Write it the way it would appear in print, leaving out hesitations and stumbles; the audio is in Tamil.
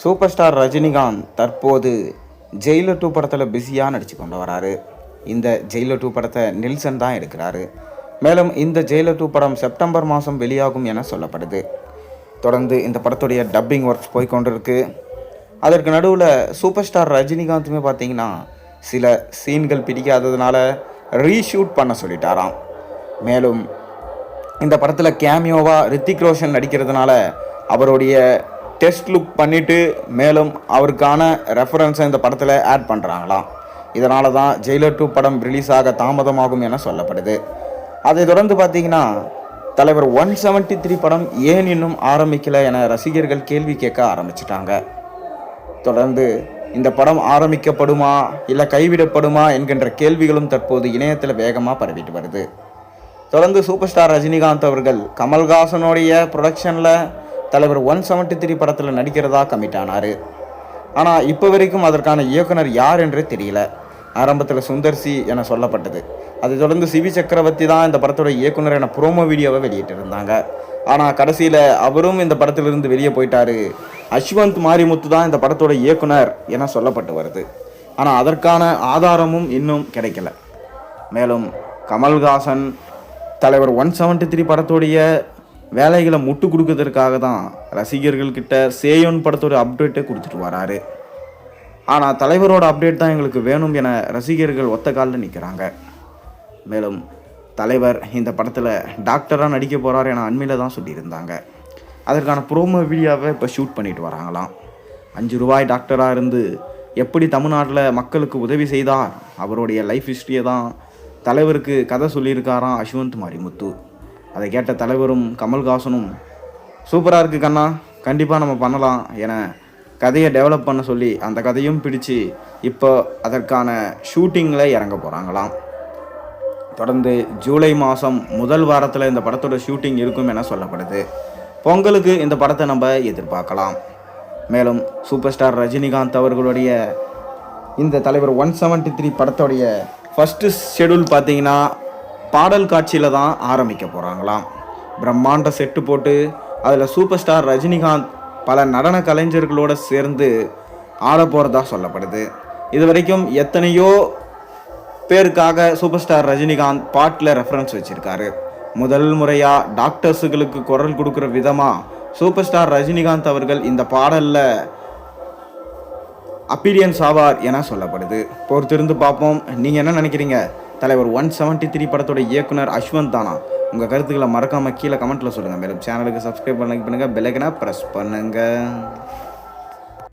சூப்பர் ஸ்டார் ரஜினிகாந்த் தற்போது ஜெயிலர் 2 படத்தில் பிஸியாக நடித்து கொண்டு வராரு. இந்த ஜெயிலர் 2 படத்தை நெல்சன் தான் எடுக்கிறாரு. மேலும் இந்த ஜெயிலர் 2 படம் செப்டம்பர் மாதம் வெளியாகும் என சொல்லப்படுது. தொடர்ந்து இந்த படத்துடைய டப்பிங் ஒர்க்ஸ் போய்கொண்டிருக்கு. அதற்கு நடுவில் சூப்பர் ஸ்டார் ரஜினிகாந்துமே பார்த்தீங்கன்னா சில சீன்கள் பிடிக்காததுனால ரீஷூட் பண்ண சொல்லிட்டாராம். மேலும் இந்த படத்தில் கேமியோவாக ரித்திக் ரோஷன் நடிக்கிறதுனால அவருடைய டெஸ்ட் லுக் பண்ணிவிட்டு மேலும் அவருக்கான ரெஃபரன்ஸை இந்த படத்தில் ஆட் பண்ணுறாங்களாம். இதனால தான் ஜெயிலர் 2 படம் ரிலீஸ் ஆக தாமதமாகும் என சொல்லப்படுது. அதை தொடர்ந்து பார்த்தீங்கன்னா தலைவர் 173 படம் ஏன் இன்னும் ஆரம்பிக்கலை என ரசிகர்கள் கேள்வி கேட்க ஆரம்பிச்சிட்டாங்க. தொடர்ந்து இந்த படம் ஆரம்பிக்கப்படுமா இல்லை கைவிடப்படுமா என்கின்ற கேள்விகளும் தற்போது இணையத்தில் வேகமாக பரவிட்டு வருது. தொடர்ந்து சூப்பர் ஸ்டார் ரஜினிகாந்த் அவர்கள் கமல்ஹாசனுடைய ப்ரொடக்ஷனில் தலைவர் 173 படத்தில் நடிக்கிறதா கமிட் ஆனார். ஆனால் இப்போ வரைக்கும் அதற்கான இயக்குனர் யார் என்றே தெரியல. ஆரம்பத்தில் சுந்தர்சி என சொல்லப்பட்டது. அதை தொடர்ந்து சிவி சக்கரவர்த்தி தான் இந்த படத்தோட இயக்குனர் என ப்ரோமோ வீடியோவை வெளியிட்டிருந்தாங்க. ஆனால் கடைசியில் அவரும் இந்த படத்திலிருந்து வெளியே போயிட்டாரு. அஸ்வந்த் மாரிமுத்து தான் இந்த படத்தோட இயக்குனர் என சொல்லப்பட்டு வருது. ஆனால் அதற்கான ஆதாரமும் இன்னும் கிடைக்கல. மேலும் கமல்ஹாசன் தலைவர் 173 படத்தோடைய வேலைகளை முட்டு கொடுக்கறதுக்காக தான் ரசிகர்கள்கிட்ட சேயோன் படத்தோட அப்டேட்டை கொடுத்துட்டு வராரு. ஆனால் தலைவரோட அப்டேட் தான் எங்களுக்கு வேணும் என ரசிகர்கள் ஒத்த காலில் நிற்கிறாங்க. மேலும் தலைவர் இந்த படத்தில் டாக்டராக நடிக்க போகிறார் என அண்மையில் தான் சொல்லியிருந்தாங்க. அதற்கான ப்ரோமோ வீடியோவை இப்போ ஷூட் பண்ணிட்டு வராங்களாம். 5 ரூபாய் டாக்டராக இருந்து எப்படி தமிழ்நாட்டில் மக்களுக்கு உதவி செய்தார் அவருடைய லைஃப் ஹிஸ்ட்ரியை தான் தலைவருக்கு கதை சொல்லியிருக்காராம் அஸ்வந்த் மாரிமுத்து. அதை கேட்ட தலைவரும் கமல்ஹாசனும் சூப்பராக இருக்குது கண்ணா, கண்டிப்பாக நம்ம பண்ணலாம் என கதையை டெவலப் பண்ண சொல்லி அந்த கதையும் பிடிச்சு இப்போ அதற்கான ஷூட்டிங்கில் இறங்க போகிறாங்களாம். தொடர்ந்து ஜூலை மாதம் முதல் வாரத்தில் இந்த படத்தோட ஷூட்டிங் இருக்கும் என சொல்லப்படுது. பொங்கலுக்கு இந்த படத்தை நம்ம எதிர்பார்க்கலாம். மேலும் சூப்பர் ஸ்டார் ரஜினிகாந்த் அவர்களுடைய இந்த தலைவர் 173 படத்தோடைய ஃபஸ்ட்டு ஷெடியூல் பார்த்தீங்கன்னா பாடல் காட்சியில் தான் ஆரம்பிக்க போகிறாங்களாம். பிரம்மாண்ட செட்டு போட்டு அதில் சூப்பர் ஸ்டார் ரஜினிகாந்த் பல நடன கலைஞர்களோடு சேர்ந்து ஆட போகிறதா சொல்லப்படுது. இது வரைக்கும் எத்தனையோ பேருக்காக சூப்பர் ஸ்டார் ரஜினிகாந்த் பாட்டில் ரெஃபரன்ஸ் வச்சுருக்காரு. முதல் முறையாக டாக்டர்ஸுகளுக்கு குரல் கொடுக்குற விதமாக சூப்பர் ஸ்டார் ரஜினிகாந்த் அவர்கள் இந்த பாடலில் அப்பீரியன்ஸ் ஆவார் என சொல்லப்படுது. பொறுத்திருந்து பார்ப்போம். நீங்கள் என்ன நினைக்கிறீங்க? தலைவர் 173 படத்தோட இயக்குனர் அஸ்வந்த் தானா? உங்கள் கருத்துக்களை மறக்காமல் கீழே கமெண்ட்டில் சொல்லுங்கள். மேலும் சேனலுக்கு சப்ஸ்கிரைப் பண்ணுங்கள், பெல் ஐக்கனை ப்ரெஸ் பண்ணுங்கள்.